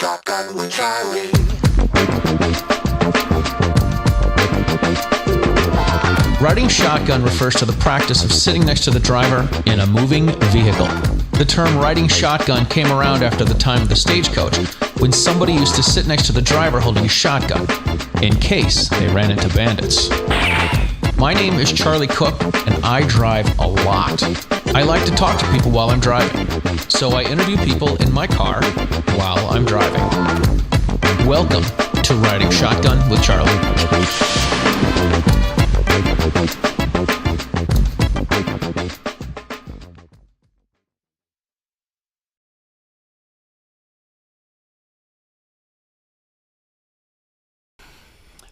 Shotgun with Charlie. Riding shotgun refers to the practice of sitting next to the driver in a moving vehicle. The term riding shotgun came around after the time of the stagecoach, when somebody used to sit next to the driver holding a shotgun, in case they ran into bandits. My name is Charlie Cook, and I drive a lot. I like to talk to people while I'm driving, so I interview people in my car while I'm driving. Welcome to Riding Shotgun with Charlie.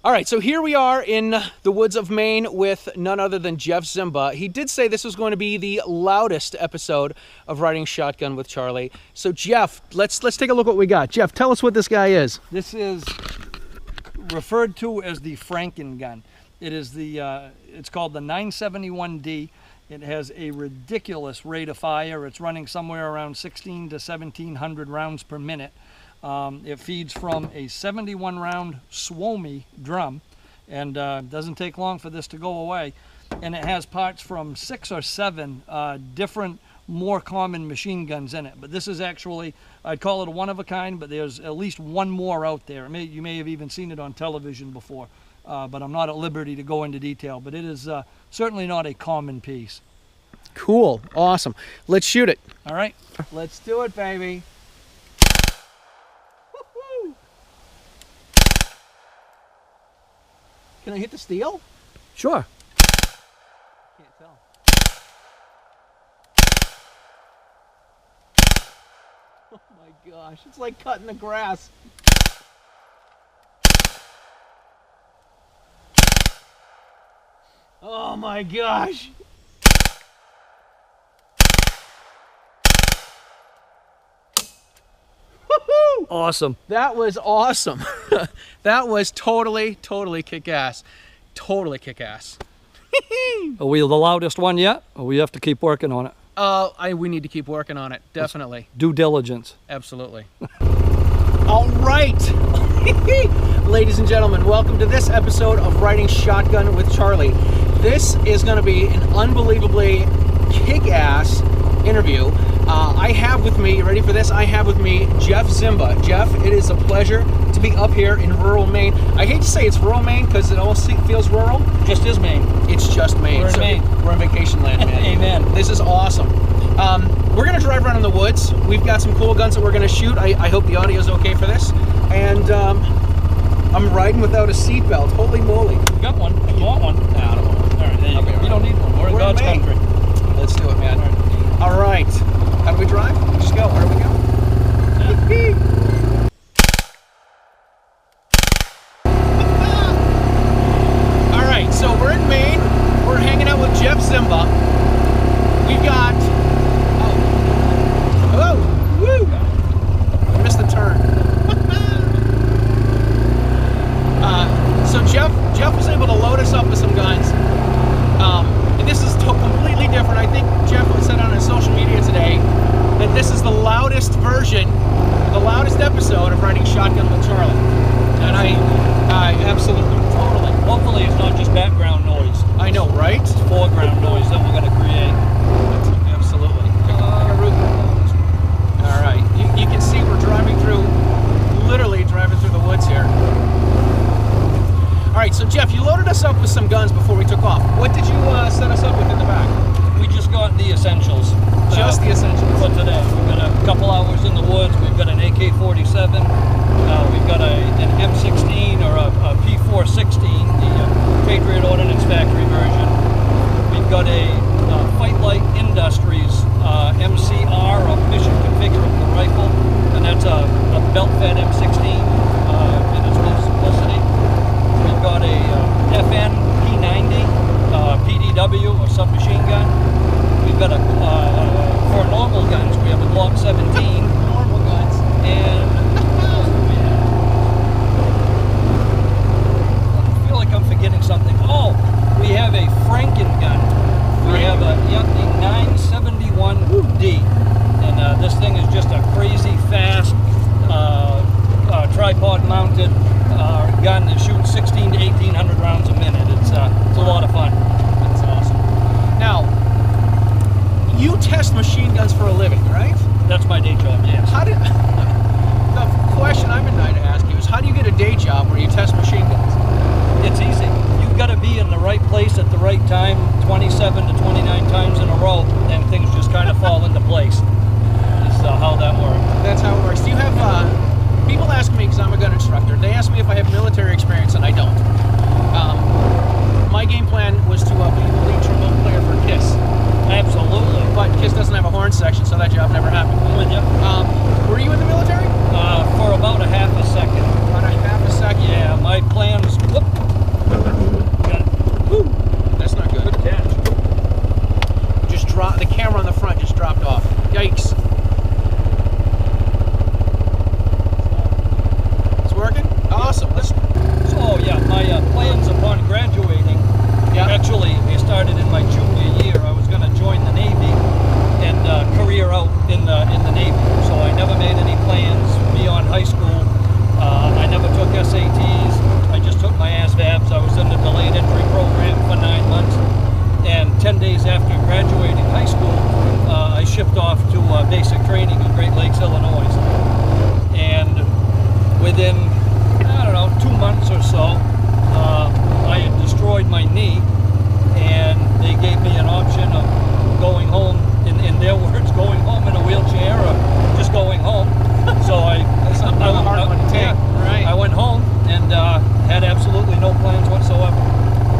All right, so here we are in the woods of Maine with none other than Jeff Zimba. He did say this was going to be the loudest episode of Riding Shotgun with Charlie. So Jeff, let's take a look what we got. Jeff, tell us what this guy is. This is referred to as the Franken gun. It is it's called the 971D. It has a ridiculous rate of fire. It's running somewhere around 16 to 1700 rounds per minute. It feeds from a 71 round Suomi drum, and doesn't take long for this to go away. And it has parts from 6 or 7 different, more common machine guns in it. But this is actually, I'd call it a one of a kind, but there's at least one more out there. You may have even seen it on television before, but I'm not at liberty to go into detail. But it is certainly not a common piece. Cool, awesome. Let's shoot it. All right, let's do it, baby. Can I hit the steel? Sure. Can't tell. Oh my gosh, it's like cutting the grass. Oh my gosh. Awesome. That was awesome. That was totally kick-ass. Totally kick-ass. Are we the loudest one yet, or we have to keep working on it? We need to keep working on it, definitely. Due diligence. Absolutely. All right. Ladies and gentlemen, welcome to this episode of Riding Shotgun with Charlie. This is going to be an unbelievably kick-ass interview. I have with me, you ready for this? I have with me Jeff Zimba. Jeff, it is a pleasure to be up here in rural Maine. I hate to say it's rural Maine because it all feels rural. Just is Maine. It's just Maine. We're in Maine. We're in vacation land, man. Amen. This is awesome. We're going to drive around in the woods. We've got some cool guns that we're going to shoot. I hope the audio is okay for this. And I'm riding without a seatbelt. Holy moly. You got one. You want one? No, I don't want one. All right, there you go. You don't need one. We're in God's country. Let's do it, man. All right. How do we drive? We just go. Where do we go? All right, so we're in Maine. We're hanging out with Jeff Zimba. We've got... Oh, woo! I missed the turn. So Jeff was able to load us up with some guns. And this is completely different. I think Jeff said on his social media today that this is the loudest version, the loudest episode of Riding Shotgun with Charlie. And I absolutely, totally. Hopefully it's not just background noise. I know, right? It's foreground noise that we're going to create. Absolutely. All right. You can see we're driving through, literally driving through the woods here. All right, so Jeff, you loaded us up with some guns before we took off. What did you set us up with in the back? We just got the essentials. Just the essentials. For today. We've got a couple hours in the woods. We've got an AK-47. We've got an M16 or a P416, the Patriot Ordnance Factory version. We've got a Fight Light Industries MCR, or Mission Configurable Rifle, and that's a belt-fed M16 in its full simplicity. We've got a FN P90 PDW, or submachine gun. We've got for normal guns, we have a Glock 17. Normal guns. And I feel like I'm forgetting something. Oh, we have a Franken gun. We have a 971D. And this thing is just a crazy fast Shooterist, do you have, people ask me, because I'm a gun instructor, they ask me if I have military experience, and I don't. My game plan was to be the lead trombone player for KISS. Absolutely. But KISS doesn't have a horn section, so that job never happened. I'm with you. Were you in the military? For about a half a second. About a half a second. Yeah, my plan was. Whoop. Got it. Woo. That's not good. Good catch. Just the camera on the front just dropped off. Yikes. It's working? Awesome. So yeah, my plans upon graduating. Yeah. Actually, it started in my junior year. I was going to join the Navy and career out in the Navy. So I never made any plans beyond high school. I never took SATs. I just took my ASVABs. I was in the delayed entry program for 9 months. And 10 days after graduating high school, I shipped off to basic training in Great Lakes, Illinois. And within, I don't know, 2 months or so, I had destroyed my knee, and they gave me an option of going home, in their words, going home in a wheelchair or just going home. So That's not a hard one to take. Yeah, Right. I went home and had absolutely no plans whatsoever.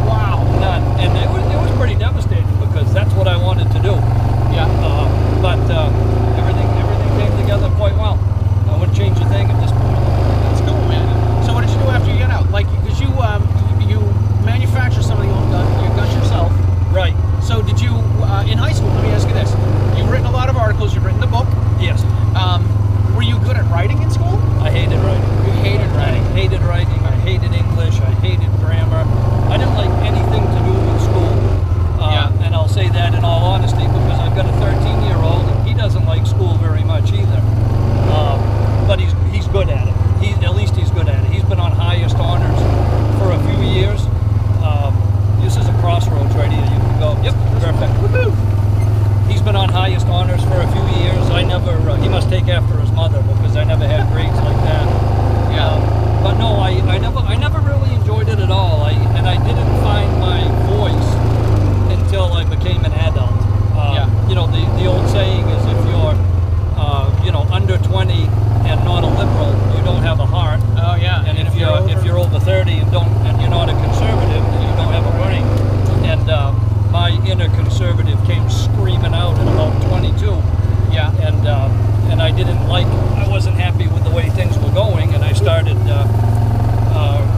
Wow. None. And it was pretty devastating because that's what I wanted to do. Yeah. But everything came together quite well. I wouldn't change a thing at this point. That's cool, man. So what did you do after you got out? Like, because you manufacture some of your guns yourself. Right. So did you, in high school, let me ask you this. You've written a lot of articles, you've written a book. Yes. Were you good at writing in school? I hated writing. You hated writing. I hated writing. I hated English. I hated grammar. I didn't like anything to do with school. Yeah. And I'll say that in all honesty because I've got a 13-year-old and he doesn't like school very much either. But he's good at it. At least he's good at it. He's been on highest honors for a few years. This is a crossroads right here. You can go. Yep. Perfect. Woohoo! He's been on highest honors for a few years. I never. He must take after his mother because I never had grades like that. Yeah. But no, I never really enjoyed it at all. I didn't find my voice until I became an adult. Yeah. You know, the old saying is if you're under 20 and not a liberal, you don't have a heart. Oh yeah. And if you're over 30 and you're not a conservative, then you don't have a brain. And my inner conservative came screaming out at about 22. Yeah. And I wasn't happy with the way things were going, and I started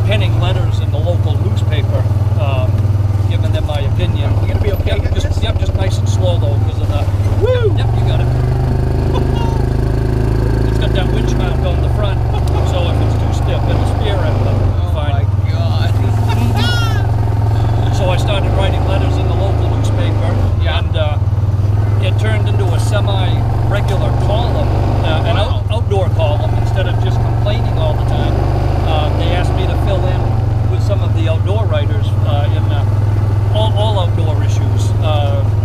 penning letters in the local newspaper, giving them my opinion. You gonna be okay? Yep, just nice and slow though, because of the. Woo! Yep, you got it. It's got that winch mount on the front, so if it's too stiff, it'll spear it. But Oh fine. my God. So I started writing letters in the local newspaper, Yeah. and it turned into a semi-regular column, an outdoor column, instead of just complaining all the time. They asked me to fill in with some of the outdoor writers in all outdoor issues,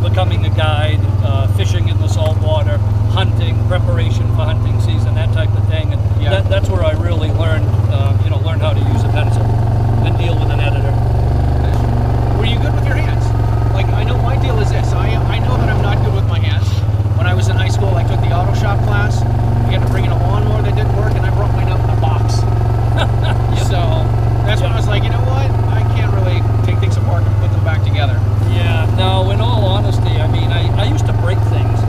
becoming a guide, fishing in the saltwater, hunting, preparation for hunting season, that type of thing. And Yeah. that's where I really learned how to use a pencil and deal with an editor. Were you good with your hands? Like, I know my deal is this. I know that I'm not good with my hands. When I was in high school, I took the auto shop class. We had to bring in a lawnmower that didn't work, and I broke mine out in a box. So that's when I was like, you know what? I can't really take things apart and put them back together. Yeah, no, in all honesty, I mean, I used to break things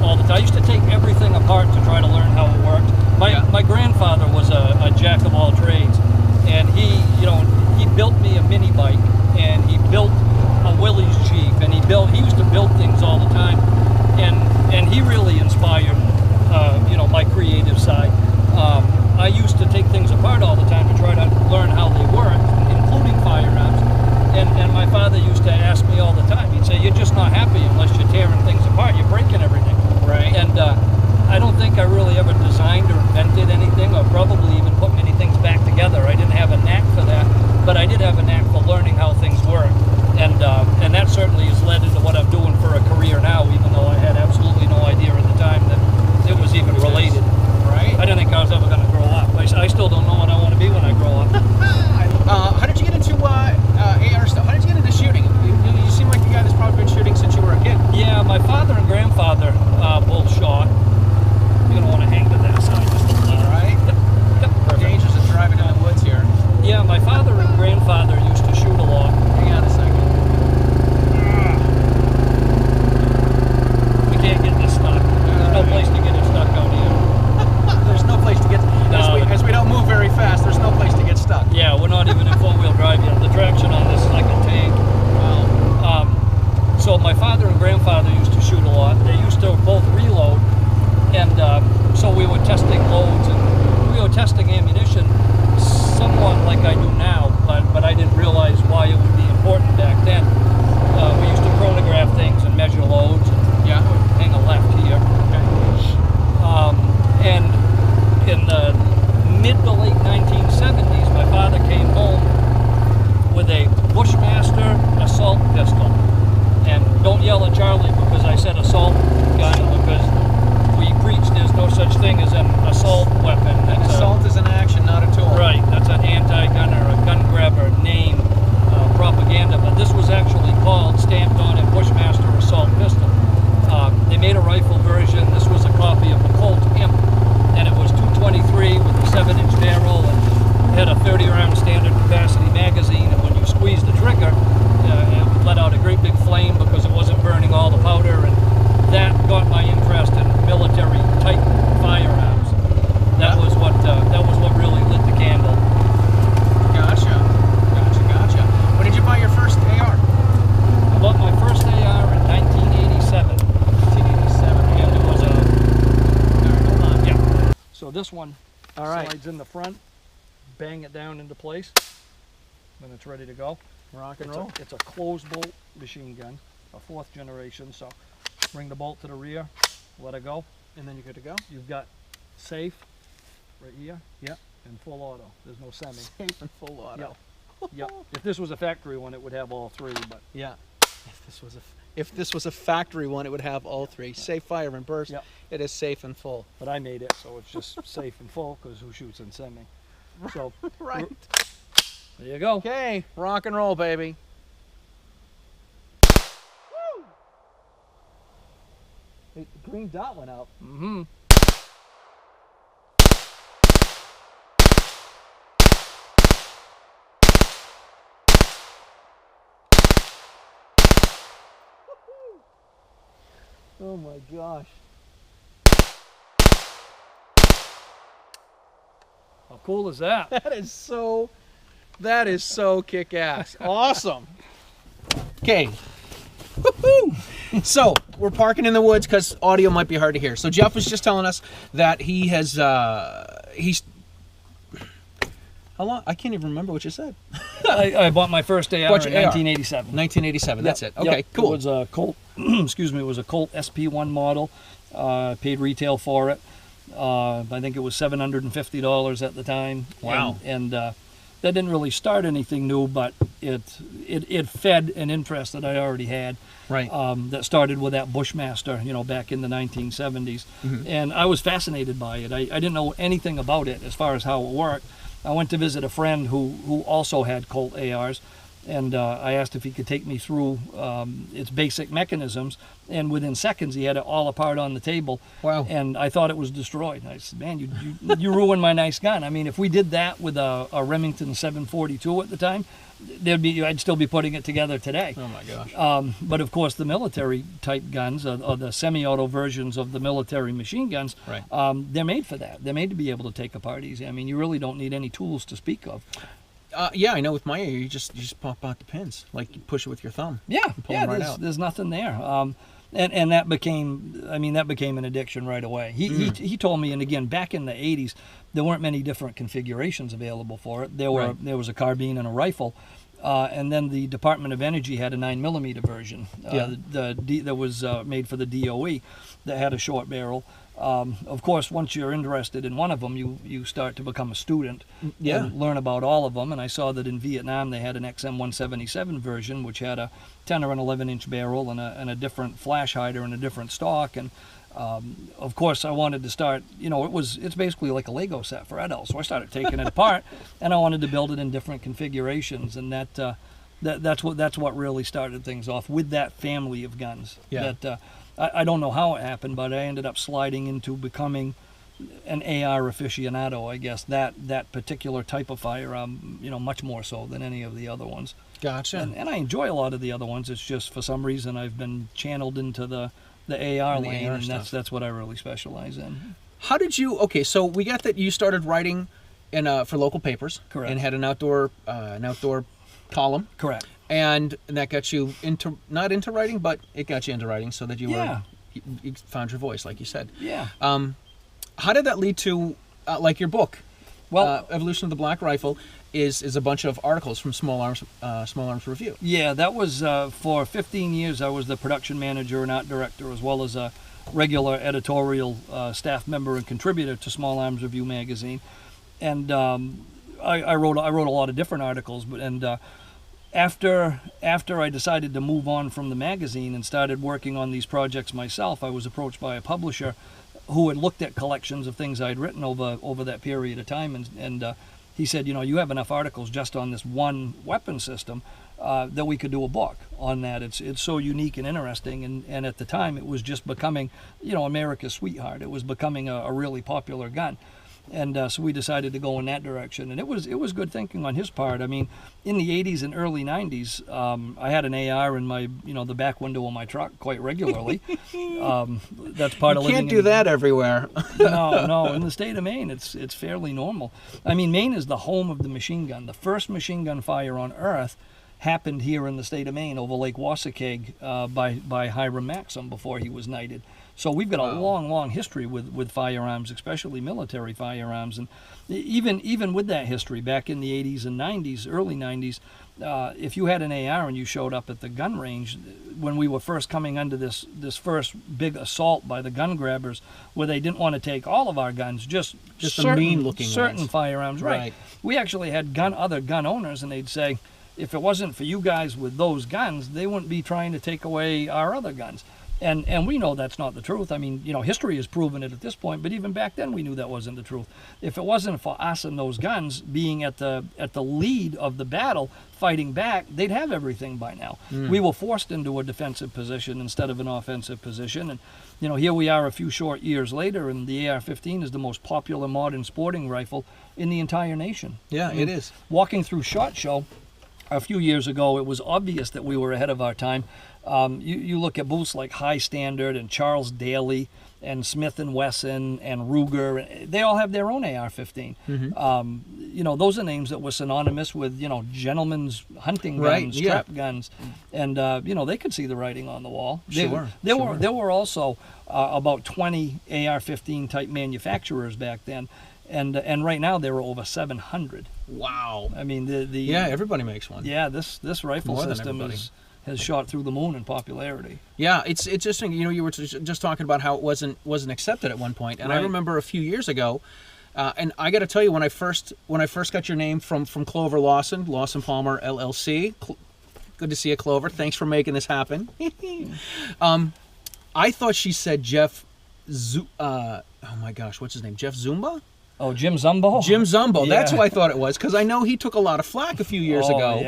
all the time. I used to take everything apart to try to learn how it worked. My grandfather was a testing ammunition somewhat like I do now, but I didn't realize why it would be important back then. We used to chronograph things and measure loads. Yeah. Hang a left here. And in the mid to late 1970s, my father came home with a Bushmaster assault pistol. And don't yell at Charlie because I said assault gun, because we preach there's no such thing as an assault weapon. Assault is an action, not a tool. Right, that's an anti-gun or a gun grabber name, propaganda, but this was actually called, stamped on it, Bushmaster assault pistol. They made a rifle version. This was a copy of the Colt Imp, and it was 223 with a 7-inch barrel and had a 30-round standard capacity magazine, and when you squeezed the trigger, it let out a great big flame because it wasn't burning all the powder, and that got my interest in military-type firearms. That was what really lit the candle. Gotcha. When did you buy your first AR? I bought my first AR in 1987. 1987. And it was a... All right, hold on. Yeah. So this one All right. slides in the front, bang it down into place when it's ready to go. Rock and roll. It's a closed bolt machine gun, a 4th generation. So bring the bolt to the rear, let it go, And then you're good to go? you've got safe right here. Yep. And full auto. There's no semi. Safe and full auto. Yep. If this was a factory one, it would have all three, but Yeah. If this was a factory one, it would have all three. Safe, fire, and burst. Yep. It is safe and full. I made it, so it's just safe and full, because who shoots in semi? So Right. there you go. Okay, rock and roll, baby. Hey, the green dot went out. Mm-hmm. Oh my gosh. How cool is that? That is so kick-ass. Awesome. Okay. Woohoo! So we're parking in the woods because audio might be hard to hear. So Jeff was just telling us that he has he's how long? I can't even remember what you said. I bought my first AR in Bought your AR. 1987. 1987. That's Yep, it. Okay, yep. cool. It was a Colt. Excuse me. It was a Colt SP1 model. Paid retail for it. I think it was $750 at the time. Wow. And that didn't really start anything new, but it fed an interest that I already had. Right. That started with that Bushmaster, back in the 1970s. Mm-hmm. And I was fascinated by it. I didn't know anything about it as far as how it worked. I went to visit a friend who also had Colt ARs, and I asked if he could take me through its basic mechanisms, and within seconds he had it all apart on the table. Wow. And I thought it was destroyed. I said, man, you ruined my nice gun. I mean, if we did that with a Remington 742 at the time, I'd still be putting it together today. Oh my gosh. But of course, the military type guns, or the semi-auto versions of the military machine guns, Right. they're made for that. They're made to be able to take apart easy. I mean, you really don't need any tools to speak of. Yeah, I know. With my AR, you just pop out the pins, like you push it with your thumb. Yeah, pull them right out. there's nothing there. And that became an addiction right away. He told me, and again, back in the 80s, there weren't many different configurations available for it. There was a carbine and a rifle, and then the Department of Energy had a 9mm version that was made for the DOE that had a short barrel. Of course, once you're interested in one of them, you start to become a student and learn about all of them. And I saw that in Vietnam they had an XM177 version, which had a 10 or an 11-inch barrel and a different flash hider and a different stock. And of course, I wanted to start. It's basically like a Lego set for adults. So I started taking it apart, and I wanted to build it in different configurations. And that's what really started things off with that family of guns. Yeah. I don't know how it happened, but I ended up sliding into becoming an AR aficionado, I guess. That particular type of firearm, much more so than any of the other ones. Gotcha. And I enjoy a lot of the other ones. It's just for some reason I've been channeled into the AR lane, AR and stuff. that's what I really specialize in. How did you? Okay, so we got that you started writing for local papers. Correct. And had an outdoor column. Correct. And that got you not into writing, but it got you into writing, so that you found your voice, like you said. Yeah. How did that lead to like your book? Well, Evolution of the Black Rifle is a bunch of articles from Small Arms Review. Yeah, that was for 15 years. I was the production manager and art director, as well as a regular editorial staff member and contributor to Small Arms Review magazine. And I wrote a lot of different articles. After I decided to move on from the magazine and started working on these projects myself, I was approached by a publisher who had looked at collections of things I'd written over that period of time, and he said, you have enough articles just on this one weapon system that we could do a book on that. It's so unique and interesting, and at the time it was just becoming, America's sweetheart. It was becoming a really popular gun. And so we decided to go in that direction, and it was good thinking on his part. I mean, in the 80s and early 90s, I had an AR in my the back window of my truck quite regularly. That's part of living. You can't do that everywhere. No. In the state of Maine, it's fairly normal. I mean, Maine is the home of the machine gun. The first machine gun fire on Earth happened here in the state of Maine over Lake Wassakeag by Hiram Maxim before he was knighted. So we've got a long history with firearms, especially military firearms. And even with that history, back in the 80s and 90s, early 90s, if you had an AR and you showed up at the gun range, when we were first coming under this first big assault by the gun grabbers, where they didn't want to take all of our guns, just certain mean-looking certain ones. Firearms, right. We actually had other gun owners, and they'd say, if it wasn't for you guys with those guns, they wouldn't be trying to take away our other guns. And we know that's not the truth. I mean, history has proven it at this point, but even back then we knew that wasn't the truth. If it wasn't for us and those guns being at the lead of the battle, fighting back, they'd have everything by now. We were forced into a defensive position instead of an offensive position. And, here we are a few short years later, and the AR-15 is the most popular modern sporting rifle in the entire nation. Yeah, it is. Walking through SHOT Show a few years ago, it was obvious that we were ahead of our time. You look at booths like High Standard and Charles Daly and Smith & Wesson and Ruger. They all have their own AR-15. Those are names that were synonymous with, gentlemen's hunting guns, trap guns. And, they could see the writing on the wall. There were also about 20 AR-15 type manufacturers back then. And right now there are over 700. Wow. I mean, everybody makes one. Yeah, this rifle system has shot through the moon in popularity. Yeah, it's interesting. You were just talking about how it wasn't accepted at one point, and I remember a few years ago, and I got to tell you, when I first got your name from Clover Lawson Palmer LLC. Good to see you, Clover. Thanks for making this happen. I thought she said Jeff. Oh my gosh, what's his name? Jeff Zumba? Oh, Jim Zumbo? Jim Zumbo. Yeah. That's who I thought it was, because I know he took a lot of flack a few years ago.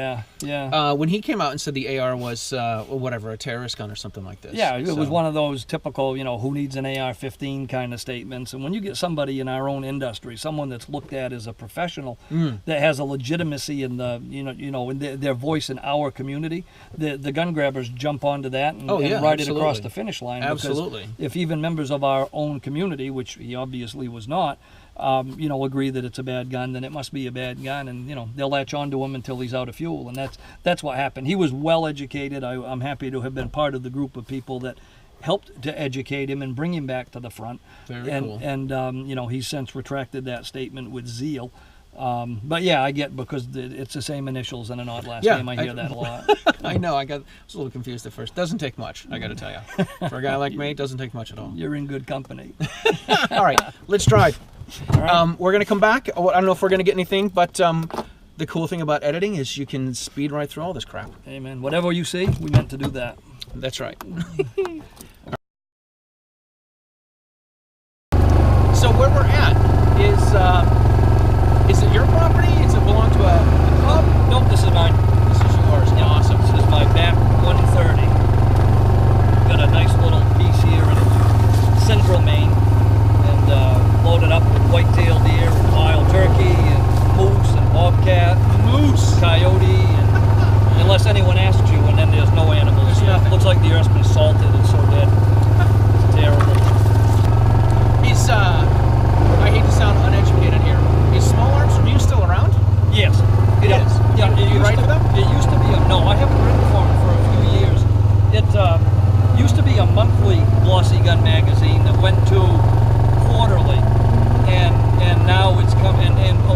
Yeah. When he came out and said the AR was, a terrorist gun or something like this. Yeah, it was one of those typical, who needs an AR-15 kind of statements. And when you get somebody in our own industry, someone that's looked at as a professional that has a legitimacy in in their voice in our community, the gun grabbers jump onto that and ride it across the finish line. Absolutely. Because if even members of our own community, which he obviously was not, agree that it's a bad gun, then it must be a bad gun, and they'll latch onto him until he's out of fuel, and that's what happened. He was well educated. I'm happy to have been part of the group of people that helped to educate him and bring him back to the front. Very cool. And he's since retracted that statement with zeal. But yeah, I get, because it's the same initials and an odd last name. I hear that a lot. I know. I was a little confused at first. Doesn't take much, I got to tell you. For a guy like me, it doesn't take much at all. You're in good company. All right, let's drive. All right. We're going to come back. I don't know if we're going to get anything, but the cool thing about editing is you can speed right through all this crap. Amen. Whatever you see, we meant to do that. That's right. So where we're at is it your property? Does it belong to a club? Nope, this is mine. This is yours. Yeah, Awesome. This is my back 130. Got a nice little piece here in central Maine, and loaded up with white-tailed deer and wild turkey and moose and bobcat, Moose, coyote, and unless anyone asks you, and then there's no animals. There's nothing. Looks like the earth's been salted. It's so dead. It's terrible. I hate to sound uneducated here. Is Small Arms Review still around? Yes, it is. Yeah, Do you write for them? It used to be no, I haven't written for them for a few years. It used to be a monthly glossy gun magazine that went to quarterly, and now it's come, and a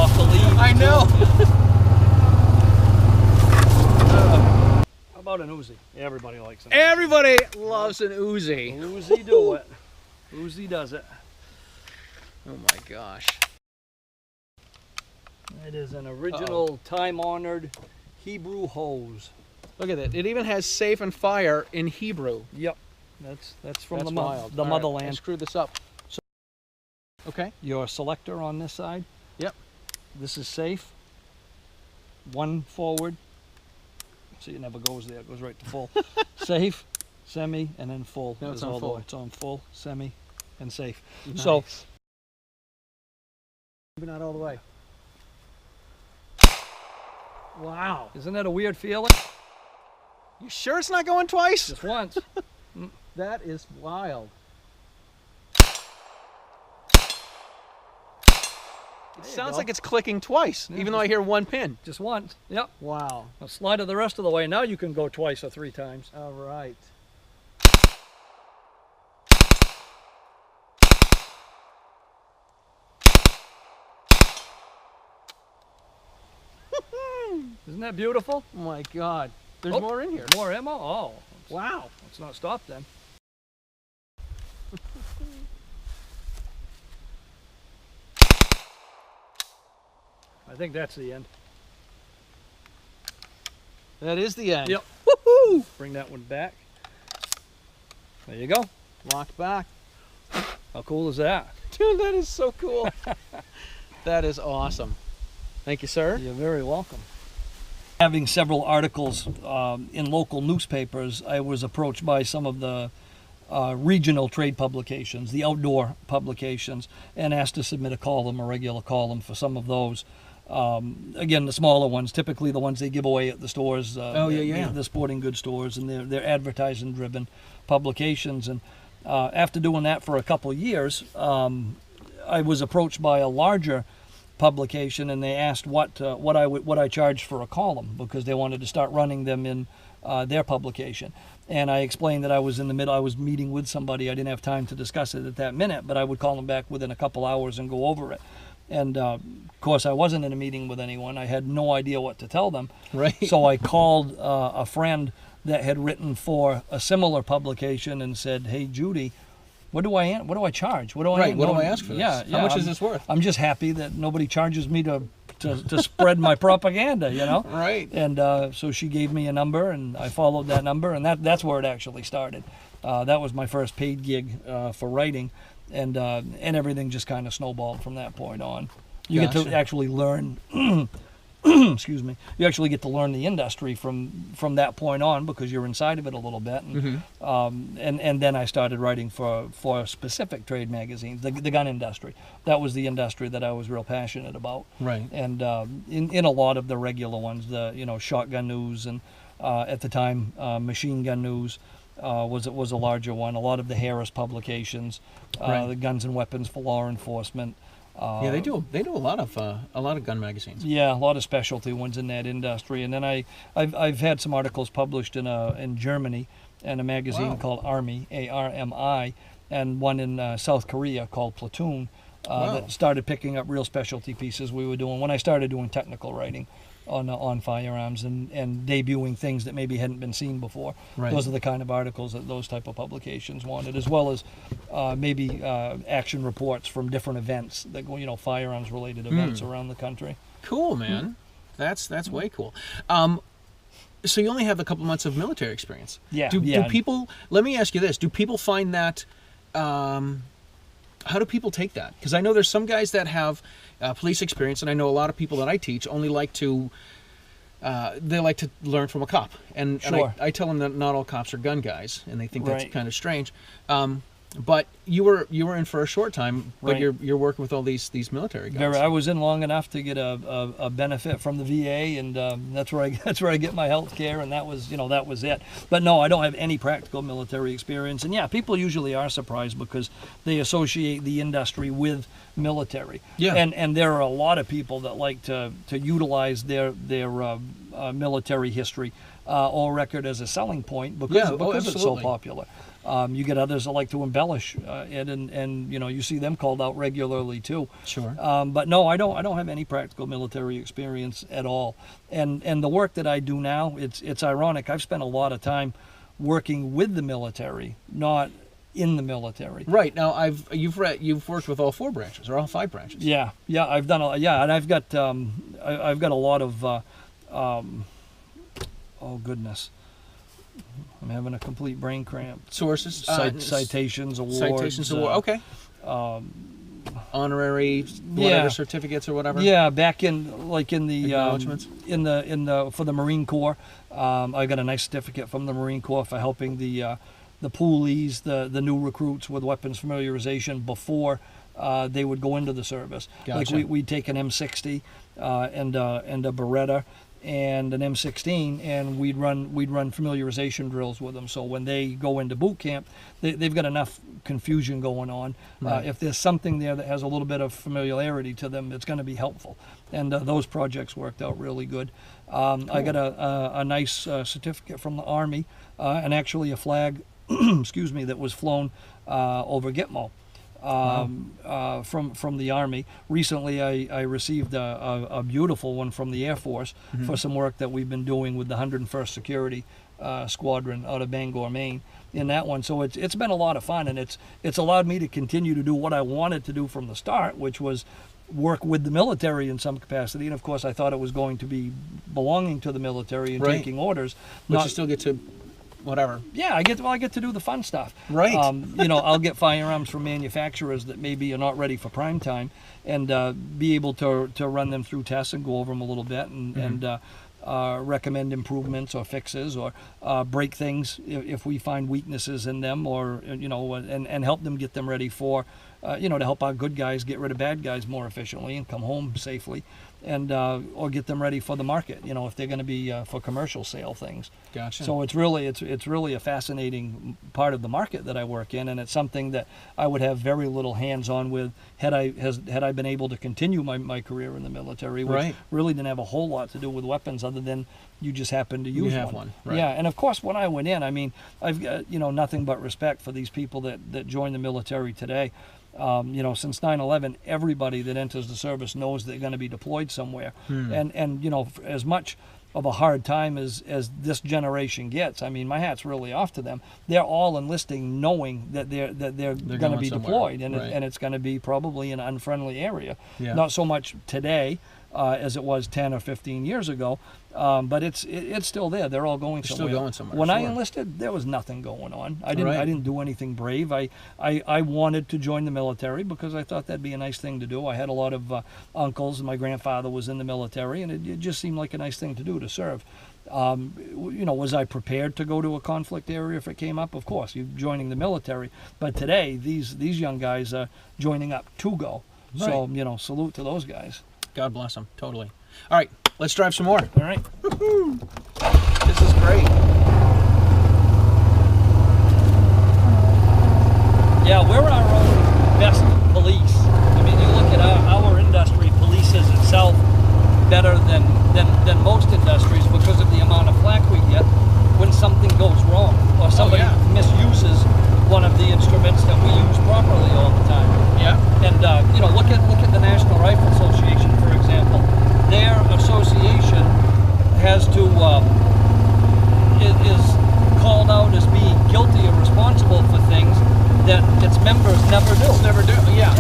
off the lead. I know. How about an Uzi? Everybody likes it. Everybody loves an Uzi. Uzi do it. Uzi does it. Oh my gosh. It is an original, time-honored Hebrew hose. Look at that. It even has safe and fire in Hebrew. Yep. That's from That's the wild. All right, motherland. let's screw this up. So, okay. Your selector on this side. Yep. This is safe. One forward. See, it never goes there. It goes right to full. Safe, semi, and then full. No, it's Is on all the full. way. It's on full, semi, and safe. Nice. So, maybe not all the way. Wow. Isn't that a weird feeling? You sure it's not going twice? Just once. That is wild. It sounds go. like it's clicking twice, Yeah, even though I hear one pin. Just once. Yep. Wow. Now slide it the rest of the way. Now you can go twice or three times. All right. Isn't that beautiful? Oh my God. There's Oh, more in here. More ammo? Oh. Wow. Let's not stop then. I think that's the end. That is the end. Yep. Woohoo! Bring that one back. There you go. Locked back. How cool is that? Dude, that is so cool. That is awesome. Thank you, sir. You're very welcome. Having several articles in local newspapers, I was approached by some of the regional trade publications, the outdoor publications, and asked to submit a column, a regular column for some of those. Again, the smaller ones, typically the ones they give away at the stores, the sporting goods stores, and they're advertising-driven publications. And after doing that for a couple of years, I was approached by a larger publication, and they asked what I charged for a column, because they wanted to start running them in their publication. And I explained that I was in the middle. I was meeting with somebody. I didn't have time to discuss it at that minute, but I would call them back within a couple hours and go over it. And of course, I wasn't in a meeting with anyone. I had no idea what to tell them. Right. So I called a friend that had written for a similar publication and said, "Hey, Judy, what do I charge? What do I ask for this? Yeah, How much is this worth?" I'm just happy that nobody charges me to spread my propaganda, you know. Right. And so she gave me a number, and I followed that number, and that's where it actually started. That was my first paid gig for writing, and everything just kind of snowballed from that point on. You get to Gotcha. actually learn. Excuse me. You actually get to learn the industry from that point on, because you're inside of it a little bit, and and then I started writing for specific trade magazines, the gun industry. That was the industry that I was real passionate about. Right. And in a lot of the regular ones, the Shotgun News, and at the time Machine Gun News was a larger one. A lot of the Harris publications, Right. the Guns and Weapons for Law Enforcement. Yeah, they do a lot of gun magazines. Yeah, a lot of specialty ones in that industry. And then I've had some articles published in Germany, in a magazine Wow. called Army, ARMI, and one in South Korea called Platoon. Wow. That started picking up real specialty pieces we were doing when I started doing technical writing on firearms, and debuting things that maybe hadn't been seen before. Right. Those are the kind of articles that those type of publications wanted, as well as maybe action reports from different events that go, firearms related events around the country. Cool, man. That's way cool. So you only have a couple months of military experience. Yeah. Do yeah. people? Let me ask you this: do people find that? How do people take that? Because I know there's some guys that have police experience, and I know a lot of people that I teach only like to learn from a cop. And I tell them that not all cops are gun guys, and they think that's Right. kind of strange. But you were in for a short time, but Right. you're working with all these military guys. I was in long enough to get a benefit from the VA, and that's where I get my health care, and that was it. But no, I don't have any practical military experience. And yeah, people usually are surprised because they associate the industry with military. Yeah. And there are a lot of people that like to utilize their military history or record as a selling point because it's so absolutely. popular. You get others that like to embellish it, and you see them called out regularly too. Sure. But no, I don't have any practical military experience at all. And the work that I do now, it's ironic. I've spent a lot of time working with the military, not in the military. Right. Now you've worked with all 4 branches or all 5 branches. Yeah, I've done and I've got a lot of oh goodness, I'm having a complete brain cramp. Sources, citations, awards. Okay. Honorary, whatever, certificates or whatever. Yeah, back in the acknowledgements. In the for the Marine Corps, I got a nice certificate from the Marine Corps for helping the poolies, the new recruits with weapons familiarization before they would go into the service. Gotcha. Like we'd take an M60 and a Beretta and an M16, and we'd run familiarization drills with them. So when they go into boot camp, they've got enough confusion going on. Right. If there's something there that has a little bit of familiarity to them, it's going to be helpful. And those projects worked out really good. Cool. I got a nice certificate from the Army, and actually a flag, excuse me, that was flown over Gitmo. From the Army. Recently, I received a beautiful one from the Air Force for some work that we've been doing with the 101st Security Squadron out of Bangor, Maine, in that one. So it's been a lot of fun, and it's allowed me to continue to do what I wanted to do from the start, which was work with the military in some capacity. And of course, I thought it was going to be belonging to the military and taking orders. But you still get to whatever. Yeah, I get to do the fun stuff. Right. I'll get firearms from manufacturers that maybe are not ready for prime time, and be able to run them through tests and go over them a little bit, and recommend improvements or fixes, or break things if we find weaknesses in them, or and help them get them ready for to help our good guys get rid of bad guys more efficiently and come home safely, and or get them ready for the market, if they're going to be for commercial sale things. Gotcha. So it's really a fascinating part of the market that I work in, and it's something that I would have very little hands-on with had I been able to continue my career in the military, which really didn't have a whole lot to do with weapons other than you just happen to use one. Right. Yeah, and of course when I went in, I mean, I've got nothing but respect for these people that join the military today. Since 9/11, everybody that enters the service knows they're going to be deployed somewhere, and as much of a hard time as this generation gets, I mean, my hat's really off to them. They're all enlisting knowing that they're going to be deployed, and it's going to be probably in an unfriendly area. Yeah. Not so much today as it was 10 or 15 years ago, but it's still there. They're all going somewhere. Still going somewhere. When I enlisted, there was nothing going on. I didn't do anything brave. I wanted to join the military because I thought that'd be a nice thing to do. I had a lot of uncles, and my grandfather was in the military, and it just seemed like a nice thing to do, to serve. Was I prepared to go to a conflict area if it came up? Of course, you're joining the military. But today, these young guys are joining up to go. Right. So, salute to those guys. God bless them, totally. All right, let's drive some more. All right. Woo-hoo. This is great. Yeah, we're our own best police. I mean, you look at our industry polices itself better than most industries because of the amount of flack we get when something goes wrong or somebody misuses one of the instruments that we use properly all the time. Yeah. And look at the National Rifle Association, for example. Their association has to is called out as being guilty or responsible for things that its members never do. Yeah,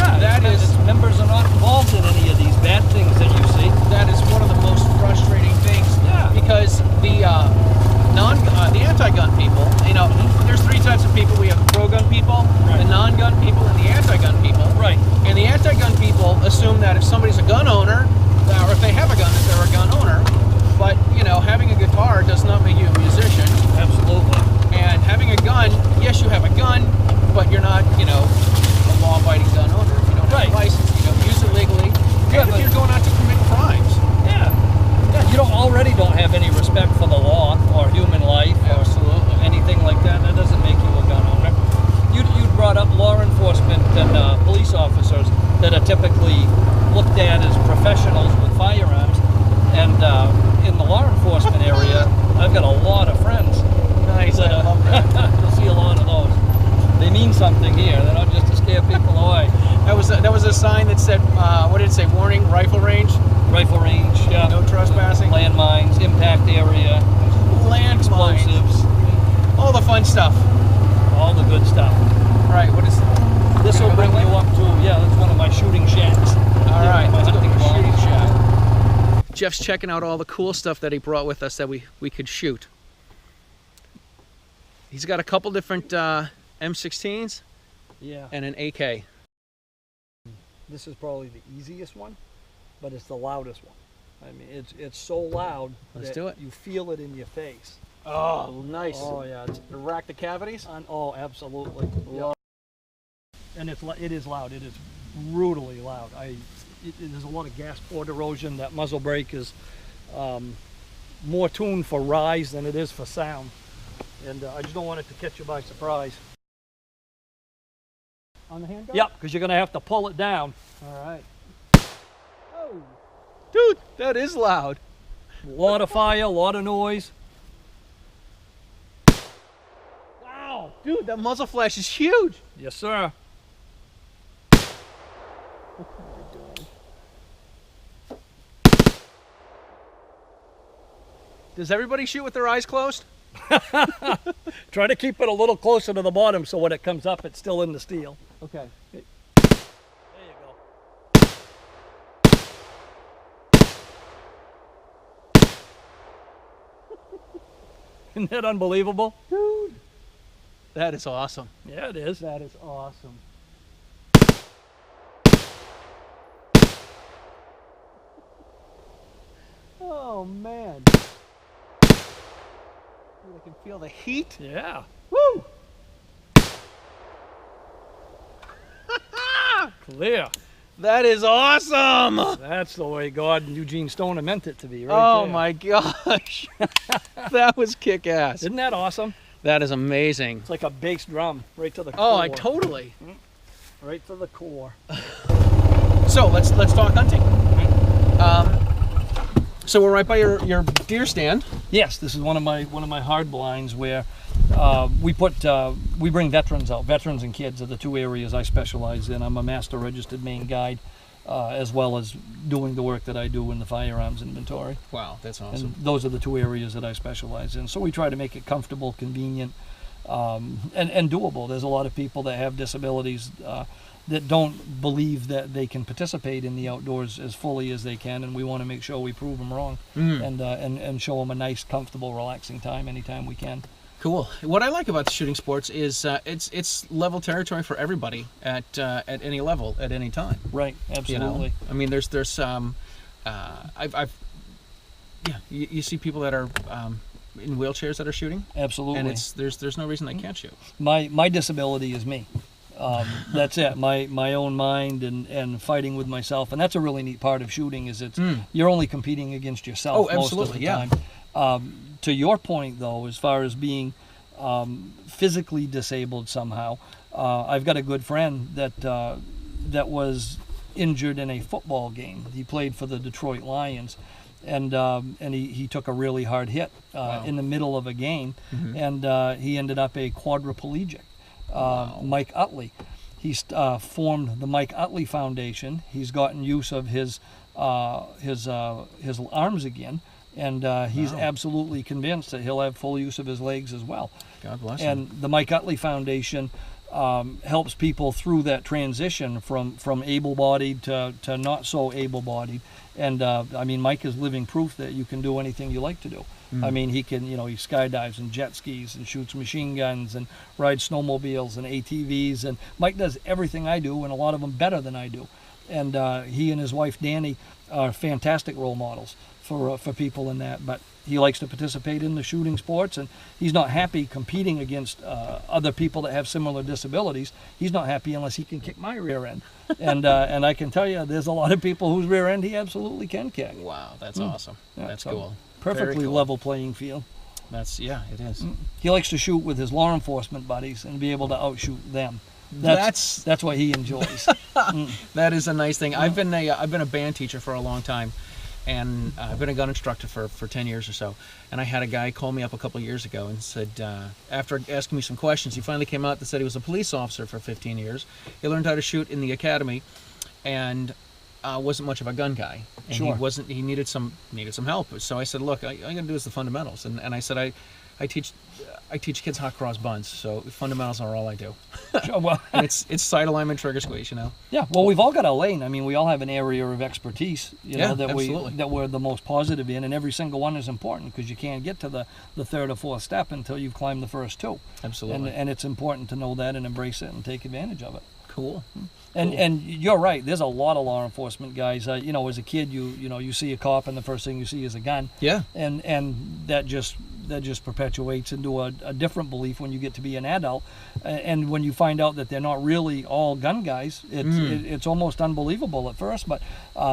its members are not involved in any of these bad things that you see. That is one of the most frustrating things. Yeah. Because the anti-gun people, there's 3 types of people. We have the pro-gun people, the non-gun people, and the anti-gun people. Right. And the anti-gun people assume that if somebody's a gun owner, or if they have a gun, that they're a gun owner. But, having a guitar does not make you a musician. Absolutely. And having a gun, yes, you have a gun, but you're not, a law-abiding gun owner. If you don't have a license, you don't use it legally. Yeah, and if you're going out to commit crimes. Yeah. You don't have any respect for the law or human life or anything like that. That doesn't make you a gun owner. You brought up law enforcement and police officers that are typically looked at as professionals with firearms. And in the law enforcement area, I've got a lot of friends. Nice, I love that. You'll see a lot of those. They mean something here. They're not just to scare people away. That was a sign that said, what did it say? Warning, rifle range? Rifle range, yeah. No trespassing? Landmines, impact area, explosives. All the fun stuff. All the good stuff. All right, what is This will bring you up to, that's one of my shooting shacks. All right, my let's go to hunting the barn. shooting shack. Jeff's checking out all the cool stuff that he brought with us that we could shoot. He's got a couple different M16s Yeah. and an AK. This is probably the easiest one, but it's the loudest one. I mean, it's so loud Let's that do it. you feel it in your face. Oh, nice. Oh yeah, it's To rack the cavities? oh absolutely. Yeah. And it is loud. It is brutally loud. There's a lot of gas port erosion. That muzzle brake is more tuned for rise than it is for sound, and I just don't want it to catch you by surprise. On the handgun? Yep, because you're going to have to pull it down. All right. Oh, dude, that is loud. A lot of fire, a lot of noise. Wow, dude, that muzzle flash is huge. Yes, sir. Does everybody shoot with their eyes closed? Try to keep it a little closer to the bottom so when it comes up, it's still in the steel. Okay. There you go. Isn't that unbelievable? Dude, that is awesome. Yeah, it is. That is awesome. Oh, man. Dude, I can feel the heat. Yeah. Woo! Clear. That is awesome! That's the way God and Eugene Stoner meant it to be, right Oh there. my gosh. That was kick-ass. Isn't that awesome? That is amazing. It's like a bass drum right to the core. Oh, I totally. Right to the core. So let's talk hunting. So we're right by your deer stand. Yes, this is one of my hard blinds where we bring veterans out. Veterans and kids are the two areas I specialize in. I'm a master registered Maine guide, as well as doing the work that I do in the firearms inventory. Wow, that's And awesome. those are the two areas that I specialize in. So we try to make it comfortable, convenient, and doable. There's a lot of people that have disabilities that don't believe that they can participate in the outdoors as fully as they can, and we want to make sure we prove them wrong and show them a nice, comfortable, relaxing time anytime we can. Cool. What I like about the shooting sports is it's level territory for everybody at any level at any time. Right, absolutely. You know? I mean, there's you see people that are in wheelchairs that are shooting, Absolutely. and there's no reason they can't shoot. My disability is me. That's it. My own mind and fighting with myself, and that's a really neat part of shooting. Is you're only competing against yourself most of the time. To your point, though, as far as being physically disabled somehow, I've got a good friend that was injured in a football game. He played for the Detroit Lions, and he took a really hard hit in the middle of a game, and he ended up a quadriplegic. Mike Utley. He's formed the Mike Utley Foundation. He's gotten use of his arms again, and he's absolutely convinced that he'll have full use of his legs as well. God bless him. And the Mike Utley Foundation helps people through that transition from able-bodied to not so able-bodied. And I mean, Mike is living proof that you can do anything you like to do. I mean, he can, he skydives and jet skis and shoots machine guns and rides snowmobiles and ATVs. And Mike does everything I do, and a lot of them better than I do. And he and his wife Danny are fantastic role models for people in that. But he likes to participate in the shooting sports, and he's not happy competing against other people that have similar disabilities. He's not happy unless he can kick my rear end. And I can tell you, there's a lot of people whose rear end he absolutely can kick. Wow, that's awesome. Yeah, That's so cool. Perfectly Very cool. level playing field. It is. He likes to shoot with his law enforcement buddies and be able to outshoot them. That's what he enjoys. That is a nice thing. I've been a band teacher for a long time, And I've been a gun instructor for 10 years or so. And I had a guy call me up a couple of years ago and said, after asking me some questions, he finally came out and said he was a police officer for 15 years. He learned how to shoot in the academy, and wasn't much of a gun guy. And Sure. he needed some help. So I said, look, all you gotta do is the fundamentals. And I said, I teach kids hot cross buns, so fundamentals are all I do. Sure, well, And it's sight alignment, trigger squeeze, you know. yeah. Well, we've all got a lane. I mean, we all have an area of expertise, you know, Yeah, that absolutely. we're the most positive in, and every single one is important because you can't get to the third or fourth step until you've climbed the first two. Absolutely. And it's important to know that and embrace it and take advantage of it. Cool. And you're right. There's a lot of law enforcement guys. You know, as a kid, you see a cop, and the first thing you see is a gun. Yeah. And that just perpetuates into a different belief when you get to be an adult, and when you find out that they're not really all gun guys, it's almost unbelievable at first. But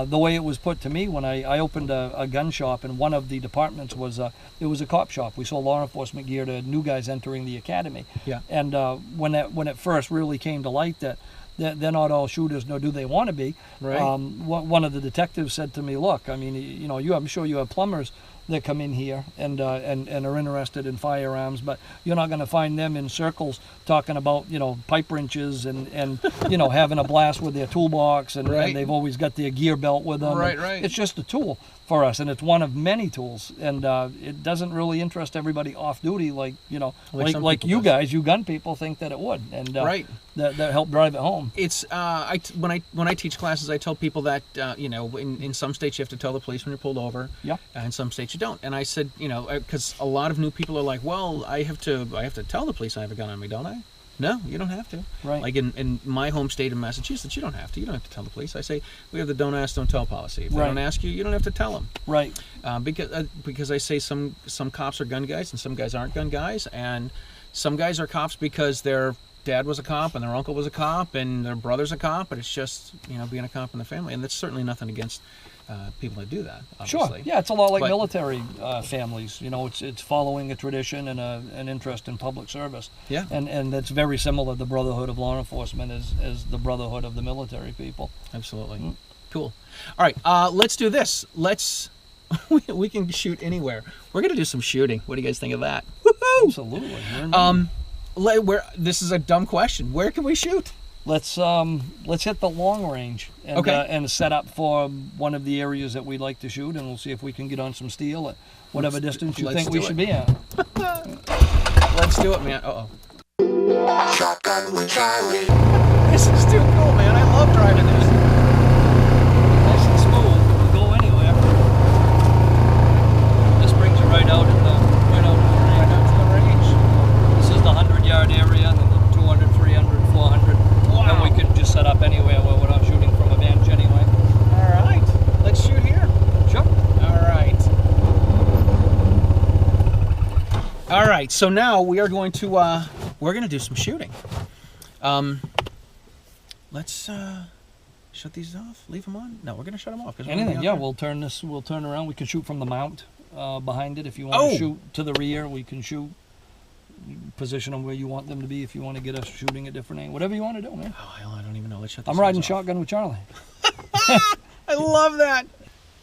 the way it was put to me when I opened a gun shop, and one of the departments was it was a cop shop. We sold law enforcement gear to new guys entering the academy. Yeah. And when it first really came to light that they're not all shooters, nor do they want to be. Right. One of the detectives said to me, "Look, I mean, you know, I'm sure you have plumbers that come in here and are interested in firearms, but you're not going to find them in circles talking about, you know, pipe wrenches and you know, having a blast with their toolbox, and Right. they've always got their gear belt with them. Right, And right. It's just a tool for us, and it's one of many tools, and it doesn't really interest everybody off duty like, you know, Like some like people you does. guys, you gun people think that it would, and Right. that help drive it home. It's when I teach classes, I tell people that you know, in some states you have to tell the police when you're pulled over. Yeah. In some states you don't. And I said, you know, because a lot of new people are like, well, I have to tell the police I have a gun on me, don't I? No, you don't have to. Right. Like in my home state of Massachusetts, you don't have to. You don't have to tell the police. I say we have the don't ask, don't tell policy. If they Right. don't ask you, you don't have to tell them. Right. Because I say some cops are gun guys and some guys aren't gun guys, and some guys are cops because their dad was a cop and their uncle was a cop and their brother's a cop, but it's just, you know, being a cop in the family, and that's certainly nothing against people that do that. Obviously. Sure. Yeah, it's a lot like But- military families. You know, it's following a tradition and an interest in public service. Yeah. And that's very similar. The brotherhood of law enforcement as the brotherhood of the military people. Absolutely. Cool. All right, let's do this. We can shoot anywhere. We're gonna do some shooting. What do you guys think of that? Woohoo! Absolutely. We're in This is a dumb question. Where can we shoot? Let's hit the long range and Okay. and set up for one of the areas that we'd like to shoot, and we'll see if we can get on some steel at whatever distance you let's think we do should it. be at. Let's do it, man. Shotgun with Charlie. This is too cool, man. I love driving this. Nice and smooth. We'll go anywhere. This brings you right out in the range. This is the 100-yard area, and then the 200, 300, 400. Wow. And we can just set up anywhere where we're not shooting from a bench anyway. All right, let's shoot here. Sure. All right. So now we are going to do some shooting. Let's shut these off. Leave them on. No, we're gonna shut them off. 'Cause we're gonna be Anything, out yeah, there. we'll turn around. We can shoot from the mount behind it if you want Oh. to shoot to the rear. We can shoot, position them where you want them to be if you want to get us shooting at different angles. Whatever you want to do, man. Oh, hell, I don't even know. Let's shut this I'm riding off. shotgun with Charlie. I love that.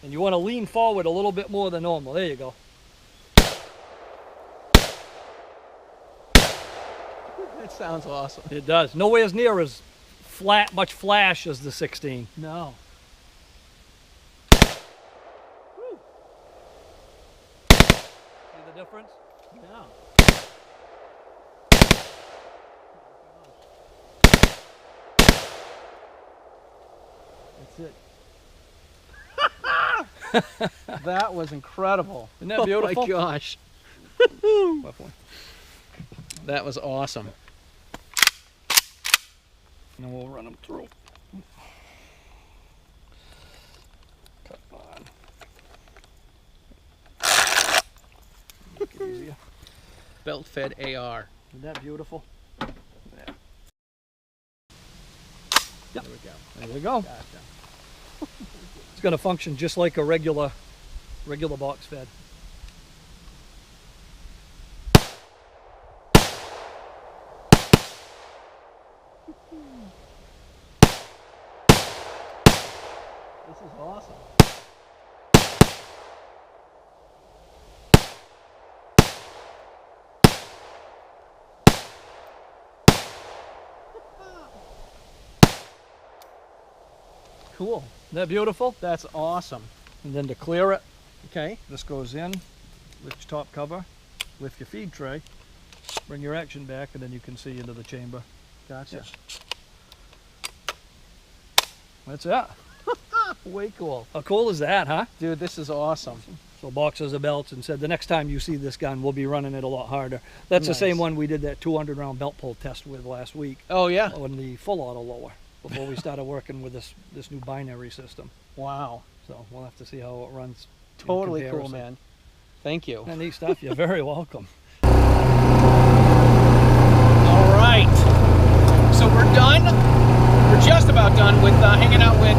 And you want to lean forward a little bit more than normal. There you go. That sounds awesome. It does. Nowhere near as much flash as the 16. No. See the difference? No. That's it. That was incredible. Isn't that beautiful? Oh my gosh. Left one. That was awesome. And we'll run them through. Come on. Make it easier. Belt-fed AR. Isn't that beautiful? There we go. There we go. Gotcha. It's going to function just like a regular box fed. This is awesome. cool. Isn't that beautiful? That's awesome. And then to clear it, Okay. this goes in, lift your top cover, lift your feed tray, bring your action back, and then you can see into the chamber. Gotcha. That's it. Way cool. How cool is that, huh? Dude, this is awesome. So boxes of belts, and said the next time you see this gun, we'll be running it a lot harder. That's the same Nice. one we did that 200 round belt pull test with last week Oh, yeah? on the full auto lower before we started working with this new binary system. Wow. So we'll have to see how it runs. in Totally cool, comparison. man. Thank you. And neat stuff. You're very welcome. All right. So we're done. We're just about done with hanging out with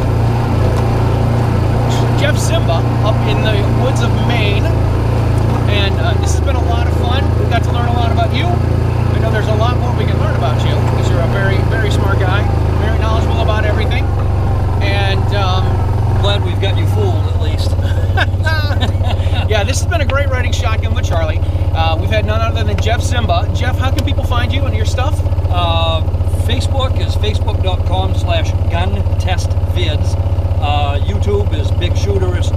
Jeff Zimba up in the woods of Maine. And this has been a lot of fun. We got to learn a lot about you. I know there's a lot more we can learn about you because you're a very, very smart guy, very knowledgeable about everything. And Glad we've got you fooled at least. yeah, this has been a great riding shotgun with Charlie. We've had none other than Jeff Zimba. Jeff, how can people find you and your stuff? Facebook is facebook.com/guntestvids. YouTube is Big Shooterist.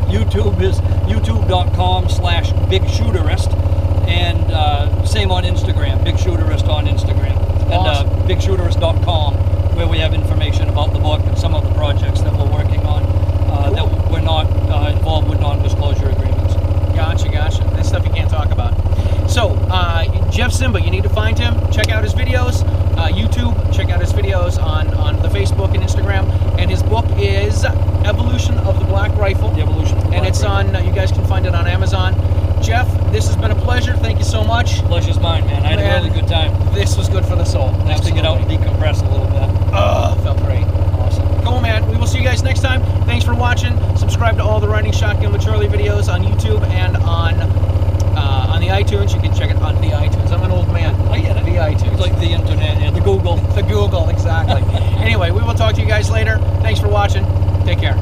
YouTube is youtube.com/Big Shooterist. And same on Instagram, Big Shooterist on Instagram. Awesome. And bigshooterist.com, where we have information about the book and some of the projects that we're working on that we're not involved with non-disclosure agreements. Gotcha. This stuff you can't talk about. So, Jeff Zimba, you need to find him. Check out his videos. YouTube, check out his videos on the Facebook and Instagram. And his book is Evolution of the Black Rifle. The Evolution of the Black And it's Rifle. on, you guys can find it on Amazon. Jeff, this has been a pleasure. Thank you so much. Pleasure's mine, man. I had a really good time. This was good for the soul. Nice to get out and decompress a little bit. Oh, felt great. Awesome. Cool, man. We will see you guys next time. Thanks for watching. Subscribe to all the Riding Shotgun with Charlie videos on YouTube and on the iTunes. You can check it on the iTunes. I'm an old man. I get it. The iTunes. It's like the internet and the Google. The Google, exactly. Anyway, we will talk to you guys later. Thanks for watching. Take care.